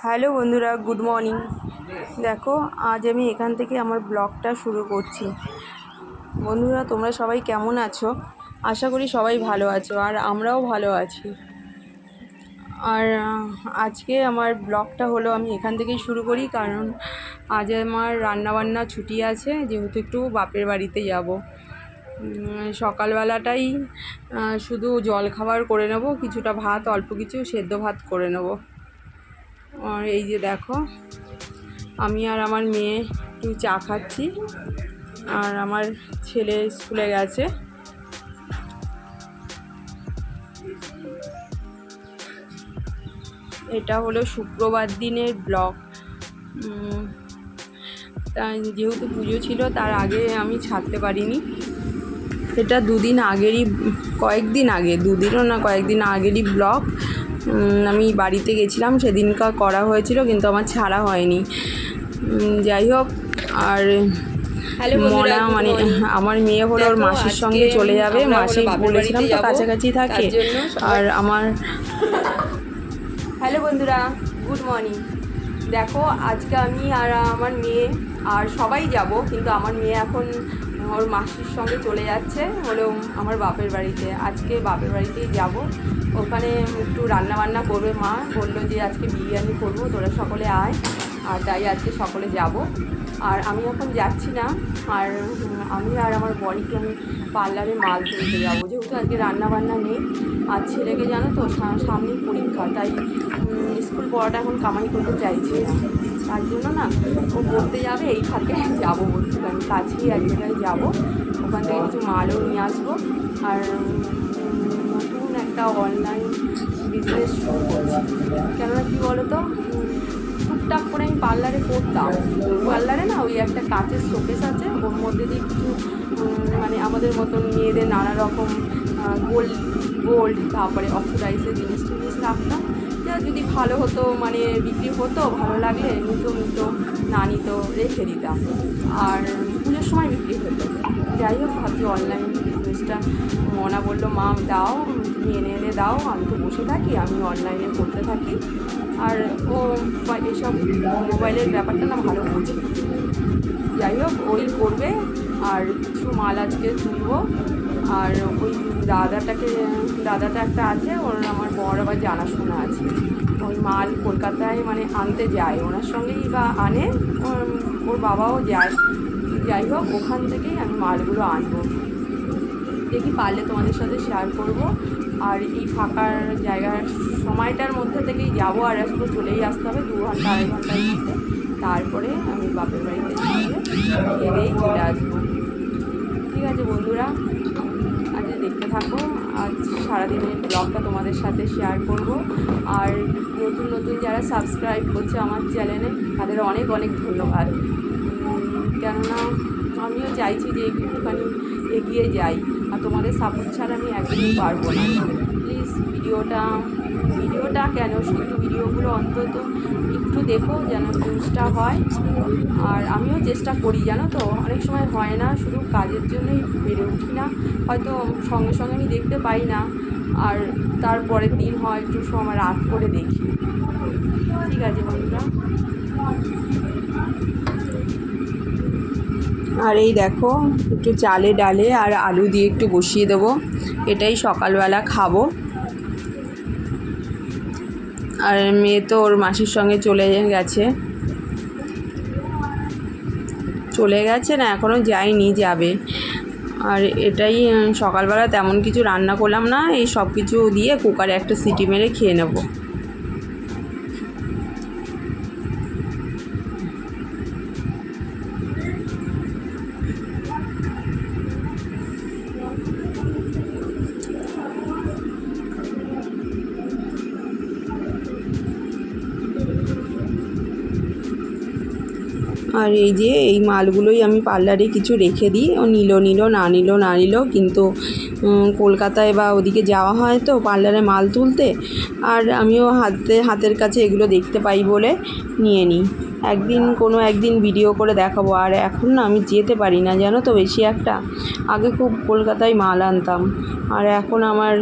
Hello বন্ধুরা, good morning. দেখো, আজ আমি এখান থেকে আমার ব্লগটা শুরু করছি। বন্ধুরা, তোমরা সবাই কেমন আছো? আশা করি সবাই ভালো আছো, আর আমরাও ভালো আছি। আর আজকে আমার ব্লগটা হলো, আমি এখান থেকেই শুরু করি, কারণ আজ আমার রান্নাবান্না ছুটি আছে, যেহেতু একটু বাপের বাড়িতে যাব। সকালবেলাটাই শুধু জল খাবার করে নেব, কিছুটা ভাত, অল্প কিছু সেদ্ধ ভাত করে নেব। আর এই যে দেখো, আমি আর আমার মেয়ে একটু চা খাচ্ছি, আর আমার ছেলে স্কুলে গেছে। এটা হলো শুক্রবার দিনের ব্লগ। তাই যেহেতু পুজো ছিল, তার আগে আমি ছাড়তে পারিনি। এটা কয়েকদিন আগেরই ব্লগ। আমি বাড়িতে গেছিলাম, সেদিনকার করা হয়েছিল, কিন্তু আমার ছাড়া হয়নি। যাই হোক, আর আমার মেয়ে হলো ওর মাসির সঙ্গে চলে যাবে। মাসি বলেছিলাম তো কাছাকাছি থাকে। আর আমার হ্যালো বন্ধুরা, গুড মর্নিং। দেখো, আজকে আমি আর আমার মেয়ে আর সবাই যাব, কিন্তু আমার মেয়ে এখন ওর মাসির সঙ্গে চলে যাচ্ছে হলো আমার বাপের বাড়িতে। আজকে বাপের বাড়িতেই যাব। ওখানে একটু রান্নাবান্না করবে মা, বললো যে আজকে বিরিয়ানি করবো, তোরা সকলে আয়। আর তাই আজকে সকলে যাব। আর আমি এখন যাচ্ছি না, আর আমি আর আমার বড়িকে আমি পার্লারে মাল তুলতে যাবো, যেহেতু আজকে রান্নাবান্না নেই। আর ছেলেকে জানো তো, সামনেই পরীক্ষা, তাই স্কুল পড়াটা এখন কামাই করতে চাইছি না। তার জন্য না, ও পড়তে যাবে, এই ফাঁকে যাবো বলছিলাম, কাছেই এক জায়গায় যাবো, ওখান থেকে কিছু মালও নিয়ে আসবো। আর নতুন একটা অনলাইন বিজনেস শুরু করছি। কেননা কী বলো তো, টুকটাক করে আমি পার্লারে করতাম। পার্লারে না, ওই একটা কাঁচের শোকেস আছে, ওর মধ্যে দিয়ে কিছু মানে আমাদের মতন মেয়েদের নানা রকম গোল্ড তারপরে অক্সিডাইজের জিনিস রাখতাম। যা যদি ভালো হতো, মানে বিক্রি হতো, ভালো লাগলে নিত, না নিত রেখে দিতাম। আর পুজোর সময় বিক্রি হতো। যাই হোক, ভাবছি অনলাইন বিজনেসটা। মনা বললো, মা দাও, তুমি এনে দাও, আমি তো বসে থাকি, আমি অনলাইনে করতে থাকি। আর ও এসব মোবাইলের ব্যাপারটা না ভালো বোঝে। যাই হোক, ওই করবে। আর কিছু মাল আজকে তুলবো। আর ওই দাদাটা একটা আছে, ওর আমার বড় আবার জানাশোনা আছে। ওই মাল কলকাতায় মানে আনতে যায়, ওনার সঙ্গেই বা আনে, ওর বাবাও যায়। যাই হোক, ওখান থেকেই আমি মালগুলো আনবো। দেখি পারলে তোমাদের সাথে শেয়ার করব। আর এই ফাঁকার জায়গার সময়টার মধ্যে থেকেই যাবো, আর আসবো, চলেই আসতে হবে 2 ঘন্টা 2.5 ঘন্টার মধ্যে। তারপরে আমি বাপের বাড়িতে গিয়েই চলে আসবো। ঠিক আছে বন্ধুরা, আজ দেখতে থাকো। আজ সারাদিনের ব্লগটা তোমাদের সাথে শেয়ার করব। আর নতুন যারা সাবস্ক্রাইব করছে আমার চ্যানেলে, তাদের অনেক অনেক ধন্যবাদ। কেননা আমিও চাইছি যে একটুখানি এগিয়ে যাই, আর তোমাদের সাপোর্ট ছাড়া আমি একদমই পারবো না। প্লিজ ভিডিওটা কেন, শুধু ভিডিওগুলো অন্তত একটু দেখো, যেন ভিউজটা হয়। আর আমিও চেষ্টা করি, জানো তো, অনেক সময় হয় না, শুধু কাজের জন্যই বেড়ে উঠি না, হয়তো সঙ্গে সঙ্গে আমি দেখতে পাই না। আর তারপরের দিন হয় একটু সময় রাত করে দেখি। ঠিক আছে বন্ধুরা। আর এই দেখো, একটু চালে ডালে আর আলু দিয়ে একটু বসিয়ে দেবো, এটাই সকালবেলা খাবো। আর মেয়ে তো ওর মাসির সঙ্গে চলে গেছে না, এখনও যায়নি, যাবে। আর এটাই সকালবেলা তেমন কিছু রান্না করলাম না, এই সব কিছু দিয়ে কুকারে একটা সিটি মেরে খেয়ে নেব। আর এই যে এই মালগুলোই আমি পার্লারে কিছু রেখে দিই, ও নিল না নিল, কিন্তু কলকাতায় বা ওদিকে যাওয়া হয় তো পার্লারে মাল তুলতে, আর আমিও হাতের কাছে এগুলো দেখতে পাই বলে নিয়ে নিই। কোনো একদিন ভিডিও করে দেখাবো। আর এখন না আমি যেতে পারি না, জানো তো, বেশি একটা। আগে খুব কলকাতায় মাল আনতাম, আর এখন আমার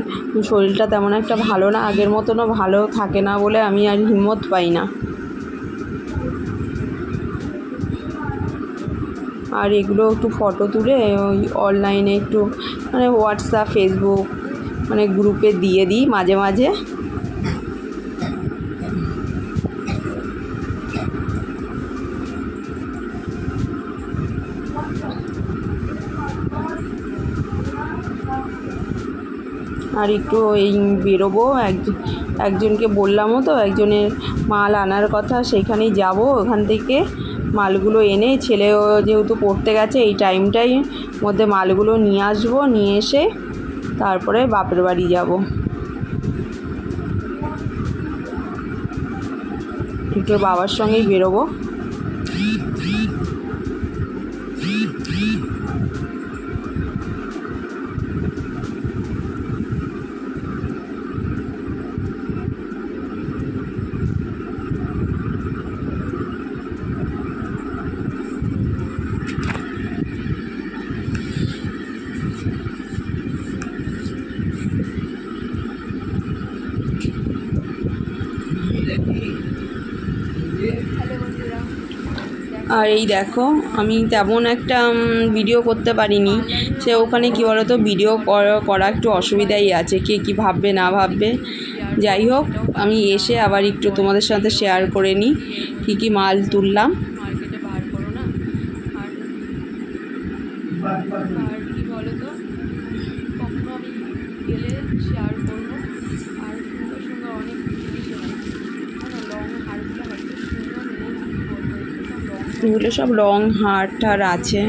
শরীরটা তেমন একটা ভালো না, আগের মতনও ভালো থাকে না বলে আমি আর হিম্মত পাই না। আর এগুলো একটু ফটো তুলে ওই অনলাইনে একটু মানে হোয়াটসঅ্যাপ ফেসবুক মানে গ্রুপে দিয়ে দিই মাঝে মাঝে। আর একটু এই বেরোবো, একজনকে বললামও তো, একজনের মাল আনার কথা, সেখানেই যাব। ওখান থেকে মালগুলো এনে, ছেলেও যেহেতু পড়তে গেছে, এই টাইমটাই মধ্যে মালগুলো নিয়ে আসবো, নিয়ে এসে তারপরে বাপের বাড়ি যাব। একটু বাবার সঙ্গেই বেরোবো। আর এই দেখো, আমি তেমন একটা ভিডিও করতে পারিনি। সে ওখানে কী বলো তো, ভিডিও করা একটু অসুবিধাই আছে, কে কী ভাববে না ভাববে। যাই হোক, আমি এসে আবার একটু তোমাদের সাথে শেয়ার করে নিই কী কী মাল তুললাম। মার্কেটে বার করো না, আর কী বলো তো, কখনো আমি গেলে শেয়ার করবো। আর সুন্দর সুন্দর অনেক জিনিস লং হারগুলো হয়তো সুন্দর, এগুলো সব লং হার টার আছে।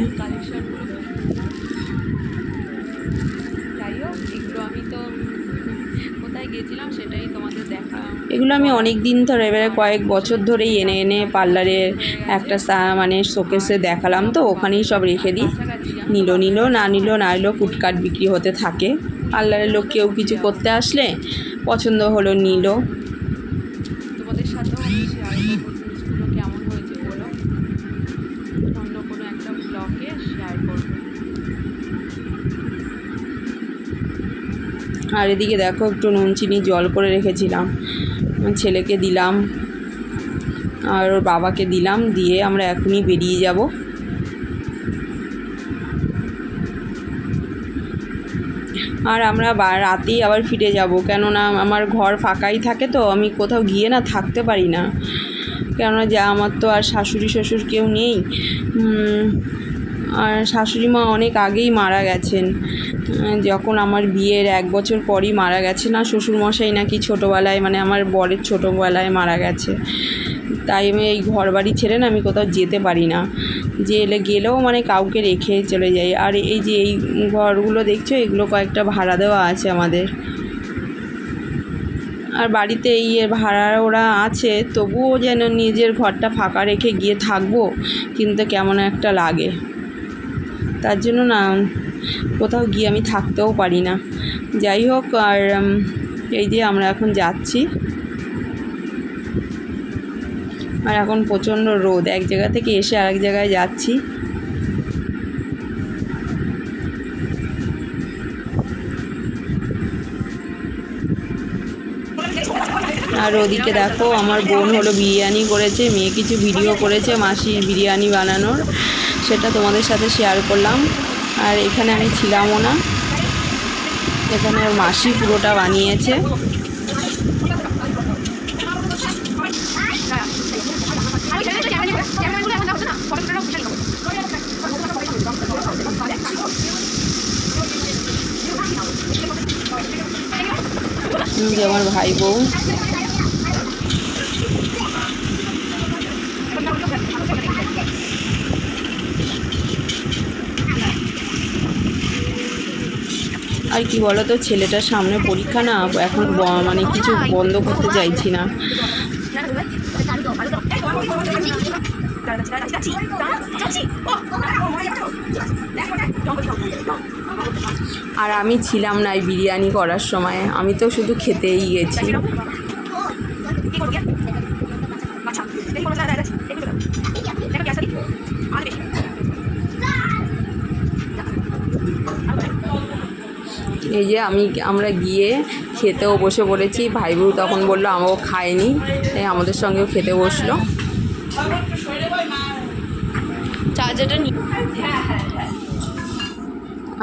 যাই হোক, এগুলো আমি তো কোথায় গেছিলাম সেটাই তোমাদের দেখা। এগুলো আমি অনেক দিন ধরে, এবারে কয়েক বছর ধরেই এনে এনে পার্লারের একটা মানে শোকেসে দেখালাম, তো ওখানেই সব রেখে দিই। নিল না নিল ফুটকাট বিক্রি হতে থাকে। পার্লারের লোক কেউ কিছু করতে আসলে পছন্দ হলো, নিল। তোমাদের সাথেও আমি শেয়ার করবো জিনিসগুলো কেমন হয়েছে বলো, অন্য কোনো একটা ব্লগে শেয়ার করবো। আর এদিকে দেখো, একটু নুন চিনি জল করে রেখেছিলাম, ছেলেকে দিলাম আর ওর বাবাকে দিলাম, দিয়ে আমরা এখনই বেরিয়ে যাব। আর আমরা রাতেই আবার ফিরে যাব, কেননা আমার ঘর ফাঁকাই থাকে, তো আমি কোথাও গিয়ে না থাকতে পারি না। কেননা আমার তো আর শাশুড়ি শ্বশুর কেউ নেই। আর শাশুড়ি মা অনেক আগেই মারা গেছেন, যখন আমার বিয়ের 1 বছর পরই মারা গেছে। না, শ্বশুরমশাই নাকি ছোটোবেলায়, মানে আমার বরের ছোটোবেলায় মারা গেছে। তাই আমি এই ঘর বাড়ি ছেড়ে না আমি কোথাও যেতে পারি না, গেলেও মানে কাউকে রেখে চলে যাই। আর এই যে এই ঘরগুলো দেখছো, এগুলো কয়েকটা ভাড়া দেওয়া আছে আমাদের। আর বাড়িতে এই ভাড়া ওরা আছে, তবুও যেন নিজের ঘরটা ফাঁকা রেখে গিয়ে থাকবো, কিন্তু কেমন একটা লাগে। তার জন্য না কোথাও গিয়ে আমি থাকতেও পারি না। যাই হোক, আর এই যে আমরা এখন যাচ্ছি, আর এখন প্রচণ্ড রোদ, এক জায়গা থেকে এসে আরেক জায়গায় যাচ্ছি। আর ওদিকে দেখো, আমার বোন হলো বিরিয়ানি করেছে, মেয়ে কিছু ভিডিও করেছে মাসি বিরিয়ানি বানানোর, সেটা তোমাদের সাথে শেয়ার করলাম। আর এখানে আমি ছিলামও না, এখানে ওর মাসি পুরোটা বানিয়েছে। যে আমার ভাই বউ, আর কি বলো তো, ছেলেটার সামনে পরীক্ষা না, এখন মানে কিছু বন্ধ করতে চাইছি না। আর আমি ছিলাম না এই বিরিয়ানি করার সময়, আমি তো শুধু খেতেই গেছি। এই যে আমরা গিয়ে খেতেও বসে পড়েছি। ভাই বউ তখন বললো আমাও খায়নি, তাই আমাদের সঙ্গেও খেতে বসলো। চার্জারটা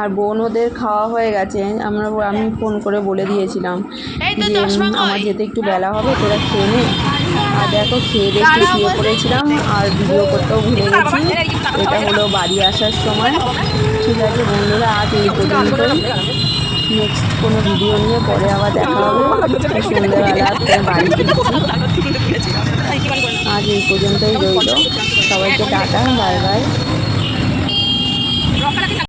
আর বোন ওদের খাওয়া হয়ে গেছে। আমি ফোন করে বলে দিয়েছিলাম যে আমার যেতে একটু বেলা হবে, তোরা খেয়ে নে। আর দেখো খেয়ে দিয়ে শুয়ে পড়েছিলাম আর ভিডিও করতেও ভুলে গেছি। এটা হলো বাড়ি আসার সময়। ঠিক আছে বন্ধুরা, আজ এই পর্যন্তই। নেক্সট কোনো ভিডিও নিয়ে পরে আবার দেখা হবে। সন্ধ্যেবেলা বাড়ি ফিরছি। আজ এই পর্যন্তই রইল। সবাইকে টাটা, বাই বাই।